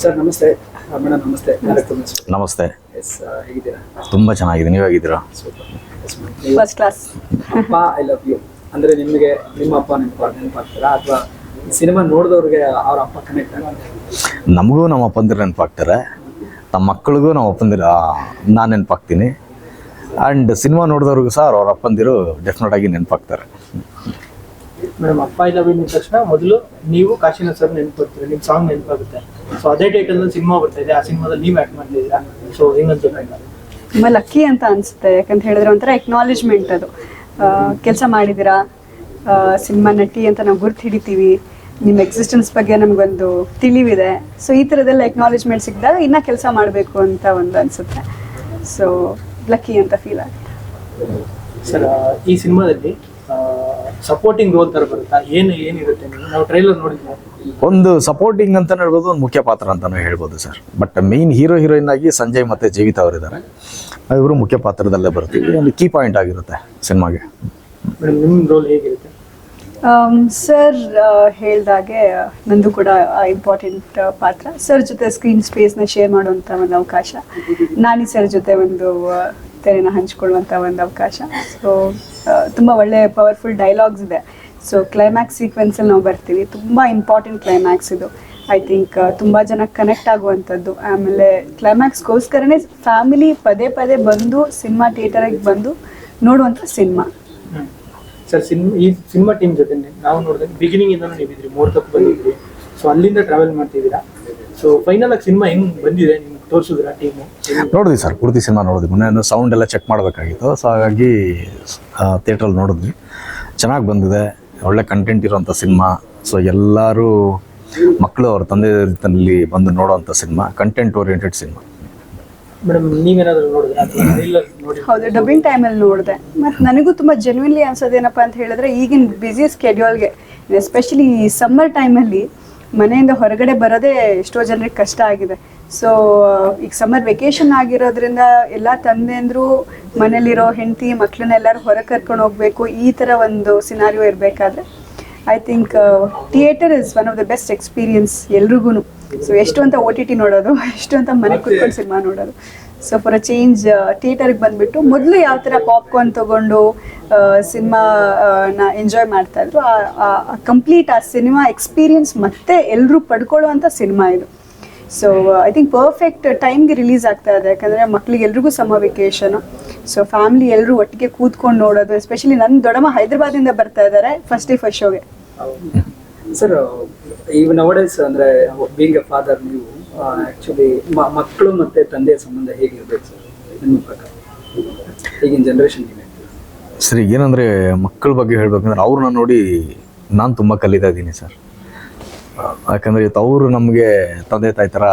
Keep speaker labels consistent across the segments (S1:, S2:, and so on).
S1: Sir ನಮಸ್ತೆ. Madam ನಮಸ್ತೆ.
S2: ನಮಸ್ತೆ.
S1: ಹೇಗಿದ್ದೀರಾ?
S2: ತುಂಬ ಚೆನ್ನಾಗಿದೆ, ನೀವು ಹೇಗಿದ್ದೀರಾ?
S3: First class.
S1: ಅಪ್ಪ ಐ ಲವ್ ಯು ಅಂದರೆ ನಿಮಗೆ ನಿಮ್ಮ ಅಪ್ಪ ನೆನಪಾಗ್ತಾರಾ ಅಥವಾ ಸಿನಿಮಾ ನೋಡಿದವ್ರಿಗೆ ಅವ್ರ ಅಪ್ಪ ಕನೆಕ್ಟ್ ಆಗ್ತಾರೆ?
S2: ನಮಗೂ ನಮ್ಮ ಅಪ್ಪಂದಿರು ನೆನಪಾಗ್ತಾರೆ, ನಮ್ಮ ಮಕ್ಕಳಿಗೂ ನಮ್ಮ ಅಪ್ಪಂದಿರು ನಾನು ನೆನಪಾಗ್ತೀನಿ. ಆ್ಯಂಡ್ ಸಿನಿಮಾ ನೋಡಿದವ್ರಿಗೂ ಸಹ ಅವ್ರ ಅಪ್ಪಂದಿರು ಡೆಫಿನೆಟ್ ಆಗಿ ನೆನಪಾಗ್ತಾರೆ.
S4: ಮೇಡಮ್, ಅಪ್ಪ ಐ ಲವ್ ಯು ಅಂದ ತಕ್ಷಣ ಮೊದಲು ನೀವು ಕಾಶಿನಾಥ್ ಸರ್ ನೆನಪಾಗ್ತೀರಾ, ನಿಮ್ಮ ಸಾಂಗ್ ನೆನಪಾಗುತ್ತೆ. ಸೊ ಅದೇ ಟೈಟಲ್ನಲ್ಲಿ ಸಿನಿಮಾ ಬರ್ತಾ ಇದೆ, ಆ ಸಿನಿಮಾದಲ್ಲಿ ನೀವು ಆ್ಯಕ್ಟ್ ಮಾಡ್ತಿದ್ದೀರಾ. ಸೊ ಹೆಂಗನ್ಸುತ್ತೆ?
S3: ತುಂಬ ಲಕ್ಕಿ ಅಂತ ಅನಿಸುತ್ತೆ. ಯಾಕಂತ ಹೇಳಿದ್ರೆ ಒಂಥರ ಎಕ್ನಾಲೇಜ್ಮೆಂಟ್ ಅದು. ಕೆಲಸ ಮಾಡಿದ್ದೀರಾ, ಸಿನಿಮಾ ನಟಿ ಅಂತ ನಾವು ಗುರ್ತು ಹಿಡಿತೀವಿ, ನಿಮ್ಮ ಎಕ್ಸಿಸ್ಟೆನ್ಸ್ ಬಗ್ಗೆ ನಮಗೊಂದು ತಿಳಿವಿದೆ. ಸೊ ಈ ಥರದೆಲ್ಲ ಎಕ್ನಾಲೇಜ್ಮೆಂಟ್ ಸಿಕ್ಕಿದಾಗ ಇನ್ನೂ ಕೆಲಸ ಮಾಡಬೇಕು ಅಂತ ಒಂದು ಅನಿಸುತ್ತೆ. ಸೊ ಲಕ್ಕಿ ಅಂತ ಫೀಲ್ ಆಗುತ್ತೆ.
S4: ಸರ್, ಈ ಸಿನಿಮಾದಲ್ಲಿ ಸಪೋರ್ಟಿಂಗ್ ರೋಲ್ ಥರ ಬರುತ್ತಾ? ಏನಿರುತ್ತೆ? ನಾವು ಟ್ರೈಲರ್ ನೋಡಿದ್ವಿ,
S2: ಒಂದು ಸಪೋರ್ಟಿಂಗ್ ಅಂತಲೇ ಹೇಳ್ಬೋದು, ಒಂದು ಮುಖ್ಯ ಪಾತ್ರ ಅಂತಲೇ ಹೇಳ್ಬೋದು ಸರ್. ಬಟ್ ಮೇಯ್ನ್ ಹೀರೋಯಿನ್ ಆಗಿ ಸಂಜಯ್ ಮತ್ತು ಜೀವಿತಾ ಅವರಿದ್ದಾರೆ. ಇವರು ಮುಖ್ಯ ಪಾತ್ರದಲ್ಲೇ ಬರ್ತೀವಿ, ಒಂದು ಕೀ ಪಾಯಿಂಟ್ ಆಗಿರುತ್ತೆ ಸಿನಿಮಾಗೆ.
S4: ಮೇಡಮ್, ನಿಮ್ಮ ರೋಲ್ ಹೇಗಿರುತ್ತೆ?
S3: ಸರ್ ಹೇಳ್ದಾಗೆ ನಂದು ಕೂಡ ಇಂಪಾರ್ಟೆಂಟ್ ಪಾತ್ರ. ಸರ್ ಜೊತೆ ಸ್ಕ್ರೀನ್ ಸ್ಪೇಸ್ನ ಶೇರ್ ಮಾಡುವಂಥ ಒಂದು ಅವಕಾಶ, ನಾನಿ ಸರ್ ಜೊತೆ ಒಂದು ತೆರೆನ ಹಂಚ್ಕೊಳ್ಳುವಂಥ ಒಂದು ಅವಕಾಶ. ಸೊ ತುಂಬ ಒಳ್ಳೆ ಪವರ್ಫುಲ್ ಡೈಲಾಗ್ಸ್ ಇದೆ. ಸೊ ಕ್ಲೈಮ್ಯಾಕ್ಸ್ ಸೀಕ್ವೆನ್ಸಲ್ಲಿ ನಾವು ಬರ್ತೀವಿ, ತುಂಬ ಇಂಪಾರ್ಟೆಂಟ್ ಕ್ಲೈಮ್ಯಾಕ್ಸ್ ಇದು. ಐ ಥಿಂಕ್ ತುಂಬ ಜನ ಕನೆಕ್ಟ್ ಆಗುವಂಥದ್ದು. ಆಮೇಲೆ ಕ್ಲೈಮ್ಯಾಕ್ಸ್ಗೋಸ್ಕರನೇ ಫ್ಯಾಮಿಲಿ ಪದೇ ಪದೇ ಬಂದು ಸಿನಿಮಾ ಥಿಯೇಟರಿಗೆ ಬಂದು ನೋಡುವಂಥ ಸಿನಿಮಾ.
S4: ಸರ್, ಈ ಸಿನಿಮಾ ಟೀಮ್ ಜೊತೆ ನಾವು ನೋಡಿದ್ರೆ ಬಿಗಿನಿಂಗಿಂದನೂ ನೀವಿದ್ರಿ, ಮುಹೂರ್ತಕ್ಕೆ ಬಂದಿದ್ರಿ. ಸೊ ಅಲ್ಲಿಂದ ಟ್ರಾವೆಲ್ ಮಾಡ್ತಿದ್ದೀರಾ. ಸೊ ಫೈನಲ್ ಆಗಿ ಸಿನಿಮಾ ಹೆಂಗೆ ಬಂದಿದೆ ನಿಮ್ಗೆ ತೋರಿಸಿದ್ರ ಟೀಮು?
S2: ನೋಡಿದ್ವಿ ಸರ್, ಪೂರ್ತಿ ಸಿನಿಮಾ ನೋಡಿದ್ವಿ. ಮೊನ್ನೆ ಸೌಂಡ್ ಎಲ್ಲ ಚೆಕ್ ಮಾಡಬೇಕಾಗಿತ್ತು, ಸೊ ಹಾಗಾಗಿ ಥಿಯೇಟ್ರಲ್ಲಿ ನೋಡಿದ್ವಿ. ಚೆನ್ನಾಗಿ ಬಂದಿದೆ, ಒಳ್ಳೆ ಕಂಟೆಂಟ್ ಇರೋವಂಥ ಸಿನಿಮಾ. ಸೊ ಎಲ್ಲರೂ ಮಕ್ಕಳು ಅವ್ರ ತಂದೆ ರೀತಿಯಲ್ಲಿ ಬಂದು ನೋಡೋವಂಥ cinema, content oriented cinema.
S4: Madam, ನೀವೇನಾದರೂ ನೋಡಿದ್ರೆ?
S3: ಹೌದು, ಡಬ್ಬಿಂಗ್ ಟೈಮಲ್ಲಿ ನೋಡಿದೆ. ಮತ್ತು ನನಗೂ ತುಂಬ ಜೆನ್ಯೂನ್ಲಿ ಅನ್ಸೋದೇನಪ್ಪ ಅಂತ ಹೇಳಿದ್ರೆ, ಈಗಿನ ಬ್ಯುಸಿ ಸ್ಕೆಡ್ಯೂಲ್ಗೆ ಎಸ್ಪೆಷಲಿ ಈ ಸಮ್ಮರ್ ಟೈಮಲ್ಲಿ ಮನೆಯಿಂದ ಹೊರಗಡೆ ಬರೋದೇ ಎಷ್ಟೋ ಜನರಿಗೆ ಕಷ್ಟ ಆಗಿದೆ. ಸೊ ಈಗ ಸಮ್ಮರ್ ವೆಕೇಷನ್ ಆಗಿರೋದ್ರಿಂದ ಎಲ್ಲ ತಂದೆಂದ್ರು ಮನೇಲಿರೋ ಹೆಂಡತಿ ಮಕ್ಕಳನ್ನೆಲ್ಲರೂ ಹೊರಗೆ ಕರ್ಕೊಂಡು ಹೋಗಬೇಕು, ಈ ಥರ ಒಂದು ಸಿನಾರಿಯೋ ಇರಬೇಕಾದ್ರೆ I think theatre is one of the best experience ಎಲ್ರಿಗೂ. ಸೊ ಎಷ್ಟು ಅಂತ OTT ನೋಡೋದು, ಎಷ್ಟು ಅಂತ ಮನೆಗೆ ಕುತ್ಕೊಂಡು ಸಿನಿಮಾ ನೋಡೋದು. ಸೊ ಫಾರ್ ಅ ಚೇಂಜ್ ಥಿಯೇಟರ್ಗೆ ಬಂದುಬಿಟ್ಟು ಮೊದಲು ಯಾವ ಥರ ಪಾಪ್ಕಾರ್ನ್ ತೊಗೊಂಡು ಸಿನಿಮಾನ ಎಂಜಾಯ್ ಮಾಡ್ತಾಯಿದ್ರು, ಕಂಪ್ಲೀಟ್ ಆ ಸಿನಿಮಾ ಎಕ್ಸ್ಪೀರಿಯನ್ಸ್ ಮತ್ತೆ ಎಲ್ಲರೂ ಪಡ್ಕೊಳ್ಳುವಂಥ ಸಿನಿಮಾ ಇದು. ಸೊ ಐ ಥಿಂಕ್ ಪರ್ಫೆಕ್ಟ್ ಟೈಮ್ಗೆ ರಿಲೀಸ್ ಆಗ್ತಾ ಇದೆ. ಯಾಕಂದರೆ ಮಕ್ಕಳಿಗೆ ಎಲ್ರಿಗೂ ಸಮ್ಮರ್ ವೆಕೇಷನು. ಸೊ ಫ್ಯಾಮಿಲಿ ಎಲ್ಲರೂ ಒಟ್ಟಿಗೆ ಕೂತ್ಕೊಂಡು ನೋಡೋದು. ಎಸ್ಪೆಷಲಿ ನನ್ನ ದೊಡ್ಡಮ್ಮ ಹೈದರಾಬಾದಿಂದ ಬರ್ತಾ ಇದ್ದಾರೆ ಫಸ್ಟ್ ಶೋಗೆ.
S1: ಸರ್, ಈಗ ನವಡೇಸ್ ಅಂದರೆ ಬೀಂಗ್ ಎ ಫಾದರ್, ನೀವು ಆ್ಯಕ್ಚುಲಿ ಮಕ್ಕಳು ಮತ್ತು ತಂದೆಯ ಸಂಬಂಧ ಹೇಗಿರ್ಬೇಕು ಸರ್ ನಿಮ್ಮ ಪ್ರಕಾರ ಈಗಿನ ಜನ್ರೇಷನ್ಗೆ?
S2: ಸರಿ, ಏನಂದರೆ ಮಕ್ಕಳ ಬಗ್ಗೆ ಹೇಳಬೇಕಂದ್ರೆ ಅವ್ರನ್ನ ನೋಡಿ ನಾನು ತುಂಬ ಕಲಿತಾ ಇದ್ದೀನಿ ಸರ್. ಯಾಕಂದರೆ ಇವತ್ತು ಅವರು ನಮಗೆ ತಂದೆ ತಾಯಿ ಥರ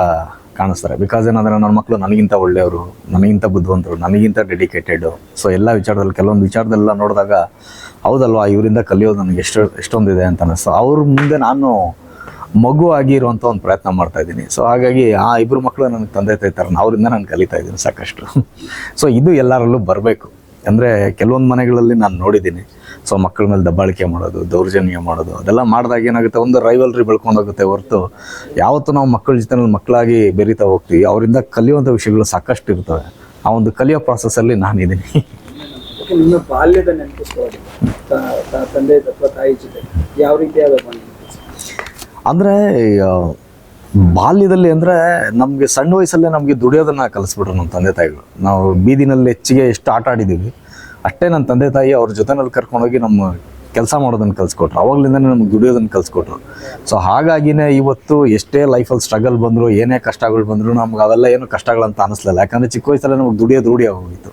S2: ಕಾಣಿಸ್ತಾರೆ. ಬಿಕಾಸ್ ಏನಂದರೆ ನನ್ನ ಮಕ್ಕಳು ನನಗಿಂತ ಒಳ್ಳೆಯವರು, ನನಗಿಂತ ಬುದ್ಧಿವಂತರು, ನನಗಿಂತ ಡೆಡಿಕೇಟೆಡು. ಸೊ ಎಲ್ಲ ವಿಚಾರದಲ್ಲಿ ಕೆಲವೊಂದು ವಿಚಾರದೆಲ್ಲ ನೋಡಿದಾಗ ಹೌದಲ್ವಾ, ಇವರಿಂದ ಕಲಿಯೋದು ನನಗೆ ಎಷ್ಟೊಂದಿದೆ ಅಂತ ಅನ್ನಿಸ್ತು. ಅವ್ರ ಮುಂದೆ ನಾನು ಮಗು ಆಗಿರುವಂಥ ಒಂದು ಪ್ರಯತ್ನ ಮಾಡ್ತಾಯಿದ್ದೀನಿ. ಸೊ ಹಾಗಾಗಿ ಆ ಇಬ್ಬರು ಮಕ್ಕಳು ನನಗೆ ತಂದೆ ತಾಯಿ ಥರ, ಅವರಿಂದ ನಾನು ಕಲಿತಾ ಇದ್ದೀನಿ ಸಾಕಷ್ಟು. ಸೊ ಇದು ಎಲ್ಲರಲ್ಲೂ ಬರಬೇಕು. ಅಂದರೆ ಕೆಲವೊಂದು ಮನೆಗಳಲ್ಲಿ ನಾನು ನೋಡಿದ್ದೀನಿ, ಸೊ ಮಕ್ಕಳ ಮೇಲೆ ದಬ್ಬಾಳಿಕೆ ಮಾಡೋದು, ದೌರ್ಜನ್ಯ ಮಾಡೋದು, ಅದೆಲ್ಲ ಮಾಡಿದಾಗ ಏನಾಗುತ್ತೆ, ಒಂದು ರೈವಲ್ರಿ ಬೆಳ್ಕೊಂಡೋಗುತ್ತೆ ಹೊರತು ಯಾವತ್ತೂ ನಾವು ಮಕ್ಕಳ ಜೊತೆ ಮಕ್ಕಳಾಗಿ ಬೆರೀತಾ ಹೋಗ್ತೀವಿ. ಅವರಿಂದ ಕಲಿಯುವಂಥ ವಿಷಯಗಳು ಸಾಕಷ್ಟು ಇರ್ತವೆ. ಆ ಒಂದು ಕಲಿಯೋ ಪ್ರಾಸೆಸ್ಸಲ್ಲಿ ನಾನಿದ್ದೀನಿ.
S1: ನಿಮ್ಮ ಬಾಲ್ಯದ ನೆನಪಿಸ್ಕೊಳ್ಳೋದು ತಂದೆ ಅಥವಾ ತಾಯಿ ಜೊತೆ ಯಾವ ರೀತಿಯಾದ ಬಾಲ್ಯ?
S2: ಅಂದರೆ ಬಾಲ್ಯದಲ್ಲಿ ಅಂದರೆ ನಮಗೆ ಸಣ್ಣ ವಯಸ್ಸಲ್ಲೇ ನಮಗೆ ದುಡಿಯೋದನ್ನು ಕಲಿಸ್ಬಿಟ್ರು ನಮ್ಮ ತಂದೆ ತಾಯಿಗಳು. ನಾವು ಬೀದಿನಲ್ಲಿ ಹೆಚ್ಚಿಗೆ ಎಷ್ಟು ಆಟ ಆಡಿದ್ದೀವಿ ಅಷ್ಟೇ ನನ್ನ ತಂದೆ ತಾಯಿ ಅವ್ರ ಜೊತೆನಲ್ಲಿ ಕರ್ಕೊಂಡೋಗಿ ನಮ್ಮ ಕೆಲಸ ಮಾಡೋದನ್ನು ಕಲಿಸ್ಕೊಟ್ರು. ಅವಾಗಲಿಂದನೇ ನಮ್ಗೆ ದುಡಿಯೋದನ್ನು ಕಲಿಸ್ಕೊಟ್ರು. ಸೊ ಹಾಗಾಗಿನೇ ಇವತ್ತು ಎಷ್ಟೇ ಲೈಫಲ್ಲಿ ಸ್ಟ್ರಗಲ್ ಬಂದರೂ, ಏನೇ ಕಷ್ಟಗಳು ಬಂದರೂ ನಮ್ಗೆ ಅವೆಲ್ಲ ಏನು ಕಷ್ಟಗಳಂತ ಅನ್ನಿಸ್ಲಿಲ್ಲ. ಯಾಕಂದರೆ ಚಿಕ್ಕ ವಯಸ್ಸಲ್ಲೇ ನಮಗೆ ದುಡಿಯೋದು ರೂಢಿ ಆಗೋಗಿತ್ತು.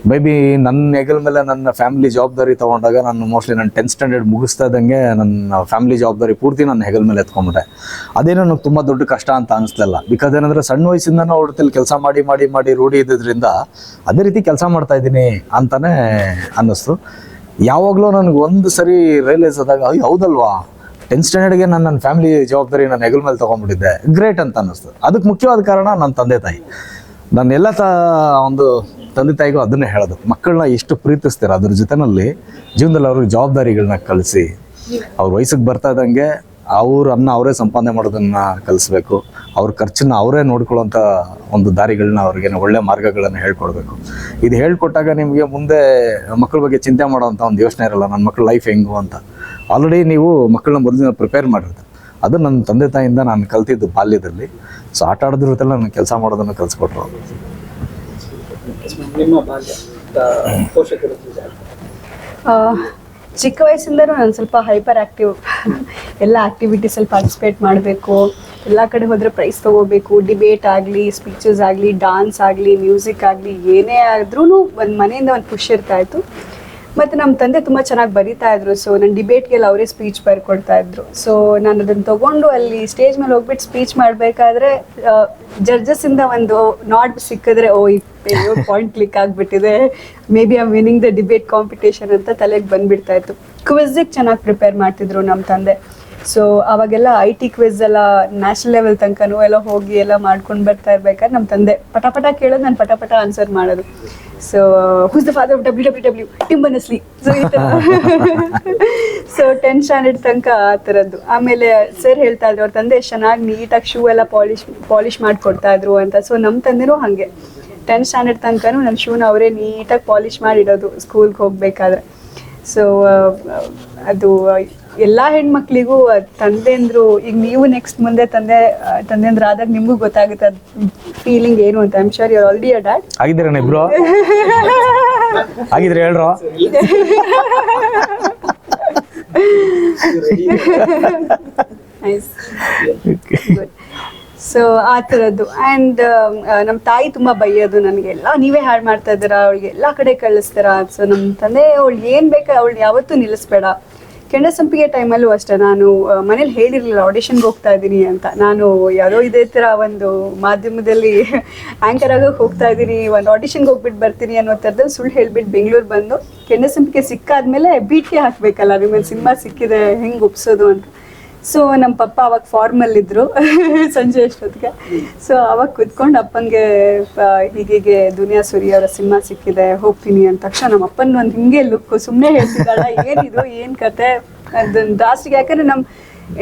S2: ಮೇ ಬಿ ನನ್ನ ಹೆಗಲ ಮೇಲೆ ನನ್ನ ಫ್ಯಾಮಿಲಿ ಜವಾಬ್ದಾರಿ ತೊಗೊಂಡಾಗ ನಾನು ಮೋಸ್ಟ್ಲಿ ನಾನು 10th ಸ್ಟ್ಯಾಂಡರ್ಡ್ ಮುಗಿಸ್ತಾ ಇದ್ದಂಗೆ ನನ್ನ ಫ್ಯಾಮಿಲಿ ಜವಾಬ್ದಾರಿ ಪೂರ್ತಿ ನನ್ನ ಹೆಗಲ ಮೇಲೆ ಎತ್ಕೊಂಡ್ಬಿಟ್ಟೆ. ಅದೇ ನನಗೆ ತುಂಬ ದೊಡ್ಡ ಕಷ್ಟ ಅಂತ ಅನ್ನಿಸ್ಲಿಲ್ಲ. ಬಿಕಾಸ್ ಏನಂದರೆ ಸಣ್ಣ ವಯಸ್ಸಿಂದನೂ ಅವ್ರ ಜೊತೆಲಿ ಕೆಲಸ ಮಾಡಿ ಮಾಡಿ ಮಾಡಿ ರೂಢಿ ಇದ್ದಿದ್ದರಿಂದ ಅದೇ ರೀತಿ ಕೆಲಸ ಮಾಡ್ತಾಯಿದ್ದೀನಿ ಅಂತಲೇ ಅನ್ನಿಸ್ತು. ಯಾವಾಗಲೂ ನನಗೆ ಒಂದು ಸರಿ ರಿಯಲೈಸ್ ಆದಾಗ, ಅಯ್ಯೋ ಹೌದಲ್ವಾ, 10th ಸ್ಟ್ಯಾಂಡರ್ಡ್ಗೆ ನಾನು ನನ್ನ ಫ್ಯಾಮಿಲಿ ಜವಾಬ್ದಾರಿ ನನ್ನ ಹೆಗಲ ಮೇಲೆ ತೊಗೊಂಡ್ಬಿಟ್ಟಿದ್ದೆ, ಗ್ರೇಟ್ ಅಂತ ಅನ್ನಿಸ್ತು. ಅದಕ್ಕೆ ಮುಖ್ಯವಾದ ಕಾರಣ ನನ್ನ ತಂದೆ ತಾಯಿ. ನಾನೆಲ್ಲ ಒಂದು ತಂದೆ ತಾಯಿಗೂ ಅದನ್ನೇ ಹೇಳೋದು, ಮಕ್ಕಳನ್ನ ಎಷ್ಟು ಪ್ರೀತಿಸ್ತೀರ ಅದ್ರ ಜೊತೆಯಲ್ಲಿ ಜೀವನದಲ್ಲಿ ಅವ್ರಿಗೆ ಜವಾಬ್ದಾರಿಗಳನ್ನ ಕಳಿಸಿ ಅವ್ರ ವಯಸ್ಸಿಗೆ ಬರ್ತಾ ಇದ್ದಂಗೆ ಅವ್ರ ಅನ್ನ ಅವರೇ ಸಂಪಾದನೆ ಮಾಡೋದನ್ನು ಕಲಿಸ್ಬೇಕು. ಅವ್ರ ಖರ್ಚನ್ನ ಅವರೇ ನೋಡ್ಕೊಳ್ಳೋಂಥ ಒಂದು ದಾರಿಗಳನ್ನ ಅವ್ರಿಗೆ ಒಳ್ಳೆ ಮಾರ್ಗಗಳನ್ನು ಹೇಳ್ಕೊಡ್ಬೇಕು. ಇದು ಹೇಳ್ಕೊಟ್ಟಾಗ ನಿಮಗೆ ಮುಂದೆ ಮಕ್ಕಳ ಬಗ್ಗೆ ಚಿಂತೆ ಮಾಡೋವಂಥ ಒಂದು ಯೋಚನೆ ಇರಲ್ಲ, ನನ್ನ ಮಕ್ಕಳ ಲೈಫ್ ಹೆಂಗು ಅಂತ. ಆಲ್ರೆಡಿ ನೀವು ಮಕ್ಕಳನ್ನ ಮೊದಲಿನ ಪ್ರಿಪೇರ್ ಮಾಡಿರ್ತೀರ. ಅದು ನನ್ನ ತಂದೆ ತಾಯಿಯಿಂದ ನಾನು ಕಲ್ತಿದ್ದು ಬಾಲ್ಯದಲ್ಲಿ. ಸೊ ಆಟ ಆಡೋದ್ರ ಜೊತೆಲ್ಲ ನಾನು ಕೆಲಸ ಮಾಡೋದನ್ನು ಕಲಿಸ್ಕೊಟ್ರು.
S1: ನಿಮ್ಮ ಬಾಲ್ಯ ಪೋಷಕರ ಜೊತೆ
S3: ಚಿಕ್ಕ ವಯಸ್ಸಿಂದನೂ ನಾನು ಸ್ವಲ್ಪ ಹೈಪರ್ ಆ್ಯಕ್ಟಿವ್. ಎಲ್ಲ ಆ್ಯಕ್ಟಿವಿಟೀಸಲ್ಲಿ ಪಾರ್ಟಿಸಿಪೇಟ್ ಮಾಡಬೇಕು, ಎಲ್ಲ ಕಡೆ ಹೋದರೆ ಪ್ರೈಸ್ ತೊಗೋಬೇಕು. ಡಿಬೇಟ್ ಆಗಲಿ, ಸ್ಪೀಚಸ್ ಆಗಲಿ, ಡಾನ್ಸ್ ಆಗಲಿ, ಮ್ಯೂಸಿಕ್ ಆಗಲಿ, ಏನೇ ಆದ್ರೂ ಒಂದು ಮನೆಯಿಂದ ಒಂದು ಖುಷಿ ಇರ್ತಾಯಿತ್ತು. ಮತ್ತು ನಮ್ಮ ತಂದೆ ತುಂಬ ಚೆನ್ನಾಗಿ ಬರೀತಾ ಇದ್ರು. ಸೊ ನನ್ನ ಡಿಬೇಟ್ಗೆಲ್ಲ ಅವರೇ ಸ್ಪೀಚ್ ಬರ್ಕೊಡ್ತಾ ಇದ್ರು. ಸೊ ನಾನು ಅದನ್ನು ತೊಗೊಂಡು ಅಲ್ಲಿ ಸ್ಟೇಜ್ ಮೇಲೆ ಹೋಗ್ಬಿಟ್ಟು ಸ್ಪೀಚ್ ಮಾಡಬೇಕಾದ್ರೆ ಜಡ್ಜಸ್ಸಿಂದ ಒಂದು ನಾಡ್ ಸಿಕ್ಕಿದ್ರೆ ಪಾಯಿಂಟ್ ಕ್ಲಿಕ್ ಆಗಿಬಿಟ್ಟಿದೆ, may be I winning the debate competition ಅಂತ ತಲೆಗೆ ಬಂದುಬಿಡ್ತಾ ಇತ್ತು. ಕ್ವಿಝಿಗೆ ಚೆನ್ನಾಗಿ ಪ್ರಿಪೇರ್ ಮಾಡ್ತಿದ್ರು ನಮ್ಮ ತಂದೆ. ಸೊ ಅವಾಗೆಲ್ಲ IT ಕ್ವಿಝ್ ಎಲ್ಲ ನ್ಯಾಷನಲ್ ಲೆವೆಲ್ ತನಕನೂ ಎಲ್ಲ ಹೋಗಿ ಎಲ್ಲ ಮಾಡ್ಕೊಂಡು ಬರ್ತಾ ಇರ್ಬೇಕಾದ್ರೆ ನಮ್ಮ ತಂದೆ ಪಟ ಕೇಳೋದು, ನಾನು ಪಟ ಆನ್ಸರ್ ಮಾಡೋದು. So who's the father of WWW Tim Berners-Lee. So ಈ ಥರ ಸೊ 10th ಸ್ಟ್ಯಾಂಡರ್ಡ್ ತನಕ ಆ ಥರದ್ದು. ಆಮೇಲೆ ಸರ್ ಹೇಳ್ತಾ ಇದ್ರು ಅವ್ರ ತಂದೆ ಚೆನ್ನಾಗಿ ನೀಟಾಗಿ ಶೂ ಎಲ್ಲ ಪಾಲಿಶ್ ಮಾಡಿಕೊಡ್ತಾ ಇದ್ರು ಅಂತ. ಸೊ ನಮ್ಮ ತಂದೆನೂ ಹಾಗೆ 10th ಸ್ಟ್ಯಾಂಡರ್ಡ್ ತನಕನೂ ನನ್ನ ಶೂನ ಅವರೇ ನೀಟಾಗಿ ಪಾಲಿಶ್ ಮಾಡಿಡೋದು ಸ್ಕೂಲ್ಗೆ ಹೋಗಬೇಕಾದ್ರೆ. ಸೊ ಅದು ಎಲ್ಲ ಹೆಣ್ಮಕ್ಳಿಗೂ ತಂದೆಂದ್ರು, ಈಗ ನೀವು ನೆಕ್ಸ್ಟ್ ಮುಂದೆ ತಂದೆಂದ್ರು ಆದಾಗ ನಿಮಗೂ ಗೊತ್ತಾಗುತ್ತೆ ಅದು ಫೀಲಿಂಗ್ ಏನು ಅಂತ. I am sure you are already a dad.
S2: ಆಗಿದ್ದೀರಣ್ಣ ಇಬ್ರು? ಆಗಿದ್ರೆ ಹೇಳ್ರೋ.
S3: Nice, good. ಸೊ ಆ ಥರದ್ದು. ಆ್ಯಂಡ್ ನಮ್ಮ ತಾಯಿ ತುಂಬ ಬೈಯೋದು ನನಗೆಲ್ಲ, ನೀವೇ ಹಾಳು ಮಾಡ್ತಾ ಇದ್ದೀರಾ, ಅವಳಿಗೆ ಎಲ್ಲ ಕಡೆ ಕಳಿಸ್ತೀರಾ. ಸೊ ನಮ್ಮ ತಂದೆ ಅವಳು ಏನು ಬೇಕಾ ಅವಳು ಯಾವತ್ತೂ ನಿಲ್ಲಿಸ್ಬೇಡ. ಕೆಂಡಸಂಪಿಗೆ ಟೈಮಲ್ಲೂ ಅಷ್ಟೇ ನಾನು ಮನೇಲಿ ಹೇಳಿರಲಿಲ್ಲ ಆಡಿಷನ್ಗೆ ಹೋಗ್ತಾ ಇದ್ದೀನಿ ಅಂತ. ನಾನು ಯಾವುದೋ ಇದೇ ಥರ ಒಂದು ಮಾಧ್ಯಮದಲ್ಲಿ ಆ್ಯಂಕರ್ ಆಗೋಕೆ ಹೋಗ್ತಾ ಇದ್ದೀನಿ, ಒಂದು ಆಡಿಷನ್ಗೆ ಹೋಗ್ಬಿಟ್ಟು ಬರ್ತೀನಿ ಅನ್ನೋ ಥರದಲ್ಲಿ ಸುಳ್ಳು ಹೇಳಿಬಿಟ್ಟು ಬೆಂಗಳೂರು ಬಂದು ಕೆಂಡಸಂಪಿಗೆ ಸಿಕ್ಕಾದ್ಮೇಲೆ ಬೀಟ್ಗೆ ಹಾಕಬೇಕಲ್ಲ, ನಿಮಗೆ ಸಿನಿಮಾ ಸಿಕ್ಕಿದೆ ಹೆಂಗೆ ಒಪ್ಸೋದು ಅಂತ. ಸೊ ನಮ್ಮ ಪಪ್ಪ ಅವಾಗ ಫಾರ್ಮಲ್ಲಿದ್ದರು ಸಂಜೆ ಅಷ್ಟೊತ್ತಿಗೆ. ಸೊ ಅವಾಗ ಕುತ್ಕೊಂಡು ಅಪ್ಪನಿಗೆ ಹೀಗೆ ದುನಿಯಾ ಸೂರಿ ಅವರ ಸಿನಿಮಾ ಸಿಕ್ಕಿದೆ ಹೋಗ್ತೀನಿ ಅಂದ ತಕ್ಷಣ ನಮ್ಮ ಅಪ್ಪನ ಒಂದು ಹಿಂಗೆ ಲುಕ್ಕು, ಸುಮ್ಮನೆ ಹೇಳ್ತಿದ್ದಾಳ ಏನಿದು ಏನು ಕತೆ ಅದನ್ನು ಲಾಸ್ಟಿಗೆ. ಯಾಕಂದರೆ ನಮ್ಮ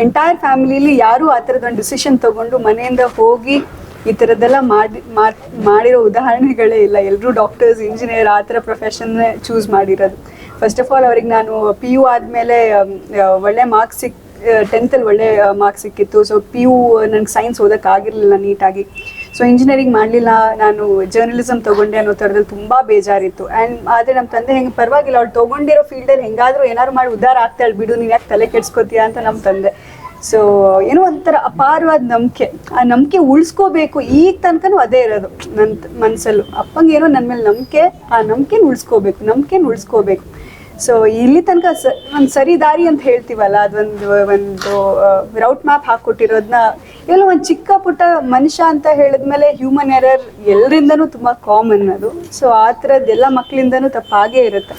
S3: ಎಂಟೈರ್ ಫ್ಯಾಮಿಲಿಲಿ ಯಾರೂ ಆ ಥರದೊಂದು ಡಿಸಿಷನ್ ತೊಗೊಂಡು ಮನೆಯಿಂದ ಹೋಗಿ ಈ ಥರದ್ದೆಲ್ಲ ಮಾಡಿರೋ ಉದಾಹರಣೆಗಳೇ ಇಲ್ಲ. ಎಲ್ಲರೂ ಡಾಕ್ಟರ್ಸ್, ಇಂಜಿನಿಯರ್ ಆ ಥರ ಪ್ರೊಫೆಷನ್ನೇ ಚೂಸ್ ಮಾಡಿರೋದು. ಫಸ್ಟ್ ಆಫ್ ಆಲ್ ಅವ್ರಿಗೆ ನಾನು PU ಆದಮೇಲೆ ಒಳ್ಳೆ ಮಾರ್ಕ್ಸ್ 10th ಒಳ್ಳೆ ಮಾರ್ಕ್ಸ್ ಸಿಕ್ಕಿತ್ತು. ಸೊ PU ನನಗೆ ಸೈನ್ಸ್ ಓದೋಕ್ಕಾಗಿರಲಿಲ್ಲ ನೀಟಾಗಿ. ಸೊ ಇಂಜಿನಿಯರಿಂಗ್ ಮಾಡಲಿಲ್ಲ, ನಾನು ಜರ್ನಲಿಸಮ್ ತೊಗೊಂಡೆ ಅನ್ನೋ ಥರದಲ್ಲಿ ತುಂಬ ಬೇಜಾರಿತ್ತು. ಆ್ಯಂಡ್ ಆದರೆ ನಮ್ಮ ತಂದೆ ಹೆಂಗೆ ಪರವಾಗಿಲ್ಲ, ಅವಳು ತೊಗೊಂಡಿರೋ ಫೀಲ್ಡಲ್ಲಿ ಹೆಂಗಾದರೂ ಏನಾದ್ರು ಮಾಡಿ ಉದ್ಧಾರ ಆಗ್ತಾಳೆ ಬಿಡು, ನೀನು ಯಾಕೆ ತಲೆ ಕೆಡ್ಸ್ಕೊತೀಯ ಅಂತ ನಮ್ಮ ತಂದೆ. ಸೊ ಏನೋ ಒಂಥರ ಅಪಾರವಾದ ನಂಬಿಕೆ, ಆ ನಂಬಿಕೆ ಉಳಿಸ್ಕೋಬೇಕು. ಈಗ ತನಕನೂ ಅದೇ ಇರೋದು ನನ್ನ ಮನಸ್ಸಲ್ಲೂ. ಅಪ್ಪಂಗೆ ಏನೋ ನನ್ನ ಮೇಲೆ ನಂಬಿಕೆ, ಆ ನಂಬಿಕೆನ ಉಳಿಸ್ಕೋಬೇಕು. ಸೊ ಇಲ್ಲಿ ತನಕ ಒಂದು ಸರಿ ದಾರಿ ಅಂತ ಹೇಳ್ತೀವಲ್ಲ, ಅದೊಂದು ರೌಟ್ ಮ್ಯಾಪ್ ಹಾಕ್ಕೊಟ್ಟಿರೋದನ್ನ ಎಲ್ಲ ಒಂದು ಚಿಕ್ಕ ಪುಟ್ಟ ಮನುಷ್ಯ ಅಂತ ಹೇಳಿದ್ಮೇಲೆ ಹ್ಯೂಮನ್ ಎರರ್ ಎಲ್ಲರಿಂದನೂ ತುಂಬ ಕಾಮನ್ ಅದು. ಸೊ ಆ ಥರದ್ದು ಎಲ್ಲ ಮಕ್ಕಳಿಂದನೂ ತಪ್ಪಾಗೇ ಇರುತ್ತೆ.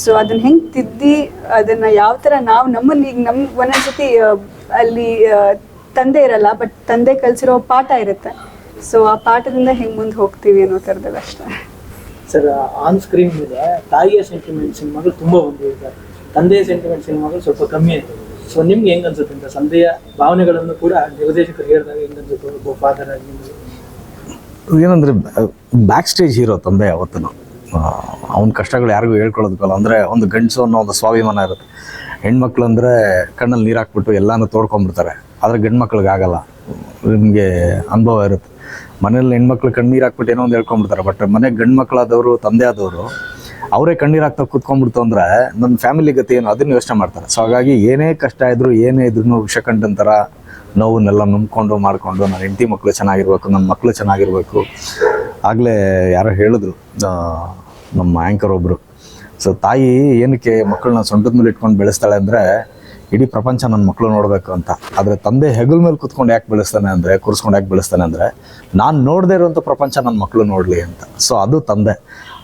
S3: ಸೊ ಅದನ್ನ ಹೆಂಗೆ ತಿದ್ದಿ ಅದನ್ನು ಯಾವ ಥರ ನಾವು ನಮ್ಮನ್ನು ಈಗ ಒಂದೊಂದ್ಸತಿ ಅಲ್ಲಿ ತಂದೆ ಇರಲ್ಲ, ಬಟ್ ತಂದೆ ಕಲಿಸಿರೋ ಪಾಠ ಇರುತ್ತೆ. ಸೊ ಆ ಪಾಠದಿಂದ ಹೆಂಗೆ ಮುಂದೆ ಹೋಗ್ತೀವಿ ಅನ್ನೋ ಥರದಲ್ಲಿ ಅಷ್ಟೇ.
S4: ಸರ್, ಆನ್ ಸ್ಕ್ರೀನ್ ಮೇಲೆ ತಾಯಿಯ ಸೆಂಟಿಮೆಂಟ್ ಸಿನಿಮಾಗಳು ತುಂಬ ಬಂದಿದ್ದಾರೆ, ತಂದೆಯ ಸೆಂಟಿಮೆಂಟ್ ಸಿನಿಮಾಗಳು ಸ್ವಲ್ಪ ಕಮ್ಮಿ ಆಯಿತು. ಸೊ ನಿಮ್ಗೆ ಹೆಂಗೆ ಅನ್ಸುತ್ತೆ ಅಂತ ತಂದೆಯ ಭಾವನೆಗಳನ್ನು ಕೂಡ ನಿರ್ದೇಶಕರು ಹೇಳಿದಾಗ ಹೆಂಗೆ ಅನ್ಸುತ್ತೆ ಒಬ್ಬ ಫಾದರ್ ಆಗಿ?
S2: ಏನಂದರೆ ಬ್ಯಾಕ್ ಸ್ಟೇಜ್ ಹೀರೋ ತಂದೆ ಯಾವತ್ತೂ. ಅವನ ಕಷ್ಟಗಳು ಯಾರಿಗೂ ಹೇಳ್ಕೊಳ್ಳೋದಕ್ಕಲ್ಲ. ಅಂದರೆ ಒಂದು ಗಂಡಸು ಅನ್ನೋ ಒಂದು ಸ್ವಾಭಿಮಾನ ಇರುತ್ತೆ. ಹೆಣ್ಮಕ್ಳು ಅಂದರೆ ಕಣ್ಣಲ್ಲಿ ನೀರು ಹಾಕ್ಬಿಟ್ಟು ಎಲ್ಲನೂ ತೋಡ್ಕೊಂಡ್ಬಿಡ್ತಾರೆ. ಆದರೆ ಗಂಡು ಮಕ್ಳಿಗೆ ಆಗಲ್ಲ. ನಿಮಗೆ ಅನುಭವ ಇರುತ್ತೆ. ಮನೇಲಿ ಹೆಣ್ಮಕ್ಳು ಕಣ್ಣೀರು ಹಾಕ್ಬಿಟ್ಟು ಏನೋ ಒಂದು ಹೇಳ್ಕೊಂಡ್ಬಿಡ್ತಾರೆ. ಬಟ್ ಮನೆಗೆ ಗಂಡು ಮಕ್ಕಳಾದವರು, ತಂದೆ ಆದವರು ಅವರೇ ಕಣ್ಣೀರು ಹಾಕ್ತಾ ಕೂತ್ಕೊಂಡ್ಬಿಡ್ತು ಅಂದರೆ ನನ್ನ ಫ್ಯಾಮಿಲಿ ಗತಿ ಏನು ಅದನ್ನು ಯೋಚನೆ ಮಾಡ್ತಾರೆ. ಸೊ ಹಾಗಾಗಿ ಏನೇ ಕಷ್ಟ ಇದ್ದರೂ ಏನೇ ಇದ್ರೂ ವಿಷಕಂಠಂತರ ನೋವನ್ನೆಲ್ಲ ನಂಬ್ಕೊಂಡು ಮಾಡಿಕೊಂಡು ನನ್ನ ಹೆಂಡತಿ ಮಕ್ಕಳು ಚೆನ್ನಾಗಿರ್ಬೇಕು, ನನ್ನ ಮಕ್ಕಳು ಚೆನ್ನಾಗಿರ್ಬೇಕು. ಆಗಲೇ ಯಾರೋ ಹೇಳಿದ್ರು ನಮ್ಮ ಆ್ಯಂಕರ್ ಒಬ್ಬರು. ಸೊ ತಾಯಿ ಏನಕ್ಕೆ ಮಕ್ಕಳನ್ನ ಸೊಂಟದ ಮೇಲೆ ಇಟ್ಕೊಂಡು ಬೆಳೆಸ್ತಾಳೆ ಅಂದರೆ ಇಡೀ ಪ್ರಪಂಚ ನನ್ನ ಮಕ್ಕಳು ನೋಡಬೇಕು ಅಂತ. ಆದರೆ ತಂದೆ ಹೆಗಲ ಮೇಲೆ ಕೂತ್ಕೊಂಡು ಯಾಕೆ ಬೆಳೆಸ್ತಾನೆ ಅಂದರೆ, ಕೂರಿಸ್ಕೊಂಡು ಯಾಕೆ ಬೆಳೆಸ್ತಾನೆ ಅಂದರೆ ನಾನು ನೋಡದೇ ಇರೋಂಥ ಪ್ರಪಂಚ ನನ್ನ ಮಕ್ಕಳು ನೋಡಲಿ ಅಂತ. ಸೊ ಅದು ತಂದೆ.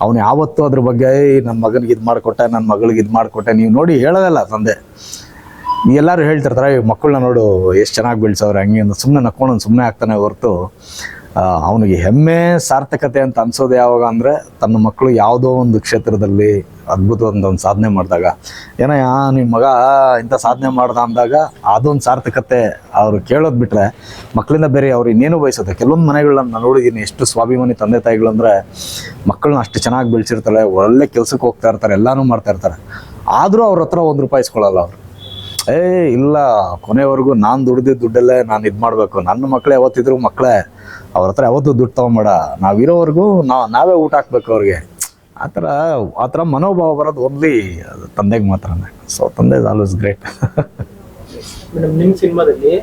S2: ಅವನು ಯಾವತ್ತೂ ಅದ್ರ ಬಗ್ಗೆ ನನ್ನ ಮಗನಿಗೆ ಇದು ಮಾಡಿಕೊಟ್ಟೆ, ನನ್ನ ಮಗಳಿಗೆ ಇದು ಮಾಡಿಕೊಟ್ಟೆ ನೀವು ನೋಡಿ ಹೇಳೋದಲ್ಲ ತಂದೆ. ಎಲ್ಲರೂ ಹೇಳ್ತಿರ್ತಾರೆ ಮಕ್ಕಳನ್ನ ನೋಡು ಎಷ್ಟು ಚೆನ್ನಾಗಿ ಬೆಳೆಸೋರು ಹಂಗೆ ಅಂತ ಸುಮ್ಮನೆ ನಕ್ಕೊಂಡು ಸುಮ್ಮನೆ ಆಗ್ತಾನೆ ಹೊರತು ಅವನಿಗೆ ಹೆಮ್ಮೆ ಸಾರ್ಥಕತೆ ಅಂತ ಅನ್ಸೋದು ಯಾವಾಗ ಅಂದರೆ ತನ್ನ ಮಕ್ಕಳು ಯಾವುದೋ ಒಂದು ಕ್ಷೇತ್ರದಲ್ಲಿ ಅದ್ಭುತವಾದ ಒಂದು ಸಾಧನೆ ಮಾಡಿದಾಗ ಏನಯ್ಯ ನಿಮ್ಮ ಮಗ ಇಂಥ ಸಾಧನೆ ಮಾಡ್ದ ಅಂದಾಗ ಅದೊಂದು ಸಾರ್ಥಕತೆ ಅವರು ಕೇಳೋದು ಬಿಟ್ಟರೆ ಮಕ್ಕಳಿಂದ ಬೇರೆ ಅವ್ರು ಇನ್ನೇನು ಬಯಸುತ್ತೆ. ಕೆಲವೊಂದು ಮನೆಗಳನ್ನ ನಾನು ನೋಡಿದ್ದೀನಿ, ಎಷ್ಟು ಸ್ವಾಭಿಮಾನಿ ತಂದೆ ತಾಯಿಗಳು ಅಂದರೆ ಮಕ್ಕಳನ್ನ ಅಷ್ಟು ಚೆನ್ನಾಗಿ ಬೆಳೆಸಿರ್ತಾರೆ, ಒಳ್ಳೆ ಕೆಲಸಕ್ಕೆ ಹೋಗ್ತಾ ಇರ್ತಾರೆ, ಎಲ್ಲನೂ ಮಾಡ್ತಾ ಇರ್ತಾರೆ, ಆದರೂ ಅವ್ರ ಹತ್ರ ₹1 ಇಸ್ಕೊಳ್ಳಲ್ಲ ಅವರು. ಇಲ್ಲ, ಕೊನೆವರೆಗೂ ನಾನು ದುಡ್ದಿದ್ದ ದುಡ್ಡಲ್ಲೇ ನಾನು ಇದು ಮಾಡಬೇಕು, ನನ್ನ ಮಕ್ಕಳು ಯಾವತ್ತಿದ್ರು ಮಕ್ಕಳೇ, ಅವ್ರ ಹತ್ರ ಯಾವತ್ತೂ ದುಡ್ಡು ತೊಗೊಂಬೇಡ, ನಾವಿರೋವರೆಗೂ ನಾವೇ ಊಟ ಹಾಕ್ಬೇಕು ಅವ್ರಿಗೆ, ಆ ಥರ ಮನೋಭಾವ ಬರೋದು ಓನ್ಲಿ ತಂದೆಗೆ ಮಾತ್ರನೇ. ಸೊ ತಂದೆ ಇಸ್ ಆಲ್ವೇಸ್ ಗ್ರೇಟ್.
S4: ಮೇಡಮ್, ನಿಮ್ಮ ಸಿನಿಮಾದಲ್ಲಿ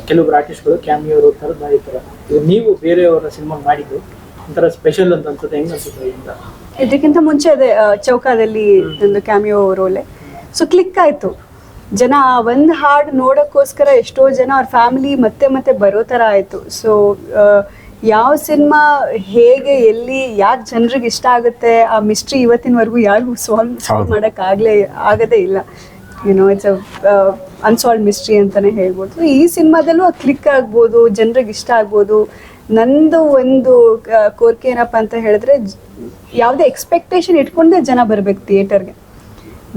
S4: ಕೆಲವೊಬ್ರು ಆರ್ಟಿಸ್ಟ್ಗಳು ಕ್ಯಾಮಿಯೋ ಥರದ್ದು ಮಾಡಿರ್ತಾರೆ. ಈಗ ನೀವು ಬೇರೆಯವರ ಸಿನಿಮಾ ಮಾಡಿದ್ದು ಒಂಥರ ಸ್ಪೆಷಲ್ ಅಂತ ಅನ್ಸುತ್ತೆ, ಹೆಂಗೆ ಅನ್ಸುತ್ತೆ ಅಂತ?
S3: ಇದಕ್ಕಿಂತ ಮುಂಚೆ ಅದೇ ಚೌಕಾದಲ್ಲಿ ಒಂದು ಕ್ಯಾಮಿಯೋ ರೋಲೆ, ಸೊ ಕ್ಲಿಕ್ ಆಯಿತು. ಜನ ಒಂದು ಹಾಡು ನೋಡೋಕ್ಕೋಸ್ಕರ ಎಷ್ಟೋ ಜನ ಅವ್ರ ಫ್ಯಾಮಿಲಿ ಮತ್ತೆ ಮತ್ತೆ ಬರೋ ಥರ ಆಯಿತು. ಸೊ ಯಾವ ಸಿನಿಮಾ ಹೇಗೆ ಎಲ್ಲಿ ಯಾಕೆ ಜನರಿಗೆ ಇಷ್ಟ ಆಗುತ್ತೆ ಆ ಮಿಸ್ಟ್ರಿ ಇವತ್ತಿನವರೆಗೂ ಯಾರಿಗೂ ಸಾಲ್ವ್ ಆಗದೇ ಇಲ್ಲ. ಇಟ್ಸ್ ಅನ್ಸಾಲ್ವ್ ಮಿಸ್ಟ್ರಿ ಅಂತಲೇ ಹೇಳ್ಬೋದು. ಈ ಸಿನಿಮಾದಲ್ಲೂ ಕ್ಲಿಕ್ ಆಗ್ಬೋದು, ಜನರಿಗೆ ಇಷ್ಟ ಆಗ್ಬೋದು. ನಂದು ಒಂದು ಕೋರಿಕೆ ಏನಪ್ಪ ಅಂತ ಹೇಳಿದ್ರೆ, ಯಾವುದೇ ಎಕ್ಸ್ಪೆಕ್ಟೇಷನ್ ಇಟ್ಕೊಂಡೇ ಜನ ಬರಬೇಕು ಥಿಯೇಟರ್ಗೆ.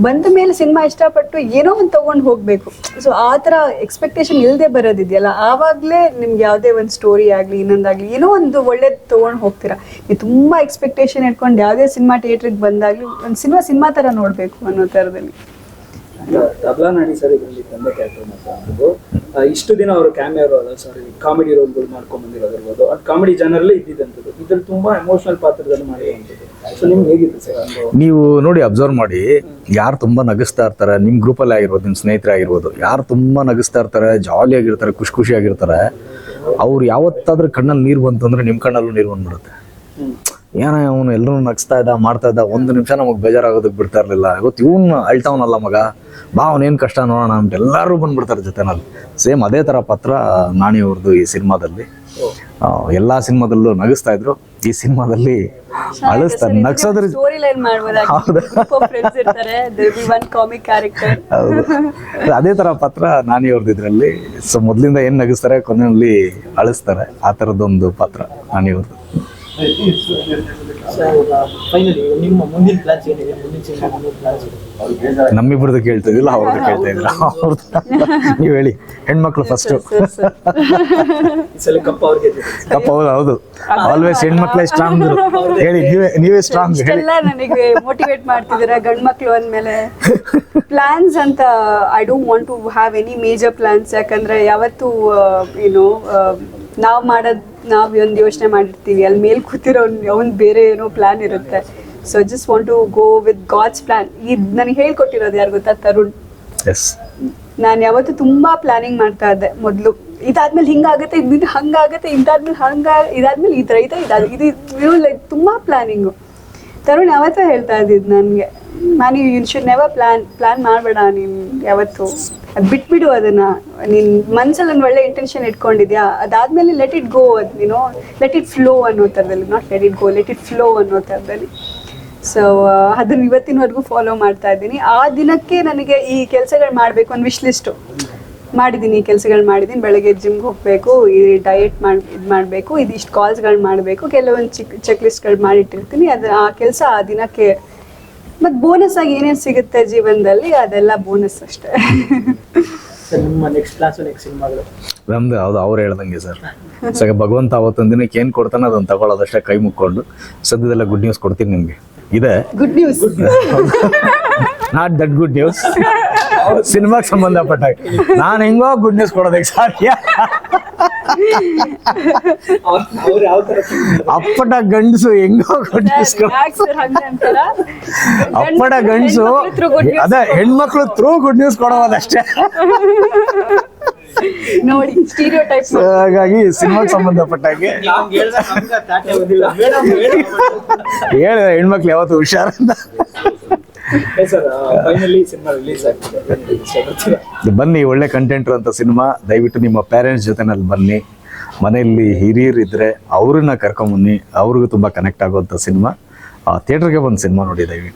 S3: ಬಂದ ಮೇಲೆ ಸಿನಿಮಾ ಇಷ್ಟಪಟ್ಟು ಏನೋ ಒಂದು ತೊಗೊಂಡು ಹೋಗಬೇಕು. ಸೊ ಆ ಥರ ಎಕ್ಸ್ಪೆಕ್ಟೇಷನ್ ಇಲ್ಲದೆ ಬರೋದಿದೆಯಲ್ಲ, ಆವಾಗಲೇ ನಿಮ್ಗೆ ಯಾವುದೇ ಒಂದು ಸ್ಟೋರಿ ಆಗಲಿ ಇನ್ನೊಂದಾಗಲಿ ಏನೋ ಒಂದು ಒಳ್ಳೇದು ತೊಗೊಂಡು ಹೋಗ್ತೀರಾ. ನೀವು ತುಂಬ ಎಕ್ಸ್ಪೆಕ್ಟೇಷನ್ ಇಟ್ಕೊಂಡು ಯಾವುದೇ ಸಿನಿಮಾ ಥಿಯೇಟ್ರಿಗೆ ಬಂದಾಗಲಿ ಒಂದು ಸಿನಿಮಾ ಥರ ನೋಡಬೇಕು ಅನ್ನೋ ಥರದಲ್ಲಿ.
S1: ತಬ್ಲಾ ನಾಡಿ ಸರ್ ಇದರಲ್ಲಿ ತಂದೆ ಕ್ಯಾರೆಕ್ಟರ್ ಮಾತಾಡೋದು, ಇಷ್ಟು ದಿನ ಅವರು ಕ್ಯಾಮಿಯೋ ಕಾಮಿಡಿ ರೋಲ್ಗಳು ಮಾಡ್ಕೊಂಡು ಬಂದಿರೋದಿರ್ಬೋದು, ಅದು ಕಾಮಿಡಿ ಜನರಲ್ಲೇ ಇದ್ದಿದ್ದಂಥದ್ದು, ಇದ್ರಲ್ಲಿ ತುಂಬಾ ಎಮೋಷನಲ್ ಪಾತ್ರದಲ್ಲಿ ಮಾಡಿರುವಂಥದ್ದು. ಸೊ ನಿಮ್ಗೆ ಹೇಗಿತ್ತು ಸರ್?
S2: ನೀವು ನೋಡಿ ಅಬ್ಸರ್ವ್ ಮಾಡಿ, ಯಾರು ತುಂಬ ನಗಿಸ್ತಾ ಇರ್ತಾರೆ ನಿಮ್ಮ ಗ್ರೂಪಲ್ಲಿ ಆಗಿರ್ಬೋದು, ನಿಮ್ಮ ಸ್ನೇಹಿತರೆ ಆಗಿರ್ಬೋದು, ಯಾರು ತುಂಬ ನಗಿಸ್ತಾ ಇರ್ತಾರೆ, ಜಾಲಿಯಾಗಿರ್ತಾರೆ, ಖುಷಿಯಾಗಿರ್ತಾರೆ, ಅವ್ರು ಯಾವತ್ತಾದ್ರೂ ಕಣ್ಣಲ್ಲಿ ನೀರು ಬಂತು ಅಂದರೆ ನಿಮ್ಮ ಕಣ್ಣಲ್ಲೂ ನೀರು ಬಂದ್ಬಿಡುತ್ತೆ. ಏನೋ ಅವನು ಎಲ್ಲರೂ ನಗಿಸ್ತಾ ಇದ್ದ ಮಾಡ್ತಾ ಇದ್ದ, ಒಂದು ನಿಮಿಷ ನಮಗೆ ಬೇಜಾರಾಗೋದಕ್ಕೆ ಬಿಡ್ತಾ ಇರಲಿಲ್ಲ. ಇವತ್ತು ಇವನು ಅಳ್ತಾವನಲ್ಲ ಮಗ, ಬಾ ಅವನೇನು ಕಷ್ಟ ನೋಡೋಣ ಅಂತ ಎಲ್ಲರೂ ಬಂದ್ಬಿಡ್ತಾರೆ ಜೊತೆನಲ್ಲಿ. ಸೇಮ್ ಅದೇ ಥರ ಪಾತ್ರ ನಾಣಿ ಅವ್ರದ್ದು ಈ ಸಿನಿಮಾದಲ್ಲಿ. ಎಲ್ಲ ಸಿನಿಮಾದಲ್ಲೂ ನಗಿಸ್ತಾ ಇದ್ರು, ಈ ಸಿನಿಮಾದಲ್ಲಿ ಅಳಿಸ್ತಾರೆ, ನಗ್ಸೋದ್ರ. ಹೌದು, ಅದೇ ಥರ ಪಾತ್ರ ನಾಣಿ ಅವ್ರದ್ದು ಇದರಲ್ಲಿ. ಸೊ ಮೊದಲಿಂದ ಏನು ನಗಿಸ್ತಾರೆ, ಕೊನೆಯಲ್ಲಿ ಅಳಿಸ್ತಾರೆ, ಆ ಥರದ್ದೊಂದು ಪಾತ್ರ ನಾಣಿ ಅವ್ರದ್ದು.
S4: ಫೈನಲಿ ನಿಮ್ಮ ಮುಂದಿನ ಪ್ಲಾನ್ಸ್ ಏನಿದೆ? ಮುಂದಿನ ಸಿನಿಮಾ ಪ್ಲಾನ್ಸ್
S2: ನಮ್ಮಿಬ್ರದ್ದು ಕೇಳ್ತಾ ಇದ್ದಿಲ್ಲ, ಅವ್ರದ್ದು ಕೇಳ್ತಾ ಇದ್ದಿಲ್ಲ. ಅವ್ರದ್ದು ನೀವು ಹೇಳಿ, ಹೆಣ್ಮಕ್ಳು ಫಸ್ಟು. ಕಪ್ ಹೌದು, ಆಲ್ವೇಸ್ ಹೆಣ್ಮಕ್ಳೇ ಸ್ಟ್ರಾಂಗ್. ಹೇಳಿ, ನೀವೇ ಸ್ಟ್ರಾಂಗ್ ಹೇಳಿ.
S3: ನನಗೆ ಮೋಟಿವೇಟ್ ಮಾಡ್ತಿದ್ದೀರಾ ಗಂಡ್ ಮಕ್ಳು ಅಂದ್ಮೇಲೆ. ಪ್ಲಾನ್ಸ್ ಅಂತ I don't want to have any major plans. ಯಾಕಂದ್ರೆ ಯಾವತ್ತು ನಾವು ಒಂದು ಯೋಚನೆ ಮಾಡಿರ್ತೀವಿ, ಅಲ್ಲಿ ಮೇಲೆ ಕೂತಿರೋ ಅವ್ನು ಬೇರೆ ಏನೋ ಪ್ಲಾನ್ ಇರುತ್ತೆ. So just want to go with God's plan. ಇದು ನನಗೆ ಹೇಳ್ಕೊಟ್ಟಿರೋದು ಯಾರು ಗೊತ್ತಾ? ತರುಣ್. ನಾನು ಯಾವತ್ತು ತುಂಬಾ ಪ್ಲಾನಿಂಗ್ ಮಾಡ್ತಾ ಇದ್ದೆ ಮೊದಲು. ಇದಾದ್ಮೇಲೆ ಹಿಂಗಾಗುತ್ತೆ, ಇದು ಹಂಗಾಗುತ್ತೆ, ಇದಾದ್ಮೇಲೆ ಈ ಥರ ಇದು ಲೈಕ್ ತುಂಬಾ ಪ್ಲಾನಿಂಗು. ತರುಣ್ ಯಾವತ್ತೂ ಹೇಳ್ತಾ ಇದ್ದಿದ್ದು ನನಗೆ, ನಾನು ಯು ಶುಡ್ ನೆವರ್ ಪ್ಲಾನ್ ಮಾಡಬೇಡ, ನೀನು ಯಾವತ್ತು ಅದು ಬಿಟ್ಬಿಡು, ಅದನ್ನು ನೀನು ಮನಸ್ಸಲ್ಲಿ ಒಂದು ಒಳ್ಳೆ ಇಂಟೆನ್ಷನ್ ಇಟ್ಕೊಂಡಿದ್ಯಾ, ಅದಾದಮೇಲೆ let it go, let it flow ಅನ್ನೋ ಥರದಲ್ಲಿ, not let it go, let it flow ಅನ್ನೋ ಥರದಲ್ಲಿ. ಸೊ ಅದನ್ನು ಇವತ್ತಿನವರೆಗೂ ಫಾಲೋ ಮಾಡ್ತಾ ಇದ್ದೀನಿ. ಆ ದಿನಕ್ಕೆ ನನಗೆ ಈ ಕೆಲಸಗಳು ಮಾಡಬೇಕು, ಒಂದು ವಿಶ್ ಲಿಸ್ಟು ಮಾಡಿದ್ದೀನಿ, ಈ ಕೆಲಸಗಳು ಮಾಡಿದ್ದೀನಿ. ಬೆಳಗ್ಗೆ ಜಿಮ್ಗೆ ಹೋಗಬೇಕು, ಈ ಡಯಟ್ ಮಾಡಬೇಕು, ಇದಿಷ್ಟು ಕಾಲ್ಸ್ಗಳು ಮಾಡಬೇಕು, ಕೆಲವೊಂದು ಚೆಕ್ ಲಿಸ್ಟ್ಗಳು ಮಾಡಿಟ್ಟಿರ್ತೀನಿ. ಆ ಕೆಲಸ ಆ ದಿನಕ್ಕೆ. ಮತ್ತು ಬೋನಸ್ ಆಗಿ ಏನೇನು ಸಿಗುತ್ತೆ ಜೀವನದಲ್ಲಿ, ಅದೆಲ್ಲ ಬೋನಸ್ ಅಷ್ಟೇ.
S4: ನಿಮ್ಮ ನೆಕ್ಸ್ಟ್ ಪ್ಲಾನ್ಸ್, ನೆಕ್ಸ್ಟ್ ಸಿನಿಮಾಗಳು?
S2: ನಮ್ದು ಹೌದು, ಅವ್ರು ಹೇಳ್ದಂಗೆ ಸರ್. ಭಗವಂತ ಅವತ್ತೊಂದು ದಿನಕ್ಕೆ ಏನು ಕೊಡ್ತಾನೆ ಅದನ್ನು ತಗೊಳ್ಳೋದಷ್ಟೇ, ಕೈ ಮುಕ್ಕೊಂಡು. ಸದ್ಯದೆಲ್ಲ ಗುಡ್ ನ್ಯೂಸ್ ಕೊಡ್ತೀನಿ ನಿಮಗೆ. ಇದೆ good news, not that good news. ಸಿನಿಮಾಗೆ ಸಂಬಂಧಪಟ್ಟ ನಾನು ಹೆಂಗೋ ಗುಡ್ ನ್ಯೂಸ್ ಕೊಡೋದಕ್ಕೆ ಸಾಧ್ಯ. ಅಪ್ಪಟ ಗಂಡಸು ಹೆಂಗೋ ಗುಡ್ ನ್ಯೂಸ್, ಅಪ್ಪಟ ಗಂಡಸು ಅದೇ ಹೆಣ್ಮಕ್ಳು ಥ್ರೂ ಗುಡ್ ನ್ಯೂಸ್ ಕೊಡೋದಷ್ಟೇ.
S3: ನೋಡಿ, ಸ್ಟೀರಿಯೋಟೈಪ್.
S2: ಹಾಗಾಗಿ ಸಿನಿಮಾಗೆ ಸಂಬಂಧಪಟ್ಟಾಗೆ ಹೇಳ ಹೆಣ್ಮಕ್ಳು ಯಾವತ್ತು ಹುಷಾರಂತ. ಬನ್ನಿ, ಒಳ್ಳೆ ಕಂಟೆಂಟ್ ಅಂತ ಸಿನಿಮಾ. ದಯವಿಟ್ಟು ನಿಮ್ಮ ಪೇರೆಂಟ್ಸ್ ಜೊತೆನಲ್ಲಿ ಬನ್ನಿ. ಮನೆಯಲ್ಲಿ ಹಿರಿಯರು ಇದ್ರೆ ಅವ್ರನ್ನ ಕರ್ಕೊಂಬನ್ನಿ, ಅವ್ರಿಗೂ ತುಂಬ ಕನೆಕ್ಟ್ ಆಗುವಂಥ ಸಿನಿಮಾ. ಥಿಯೇಟರ್ಗೆ ಬಂದು ಸಿನಿಮಾ ನೋಡಿ ದಯವಿಟ್ಟು.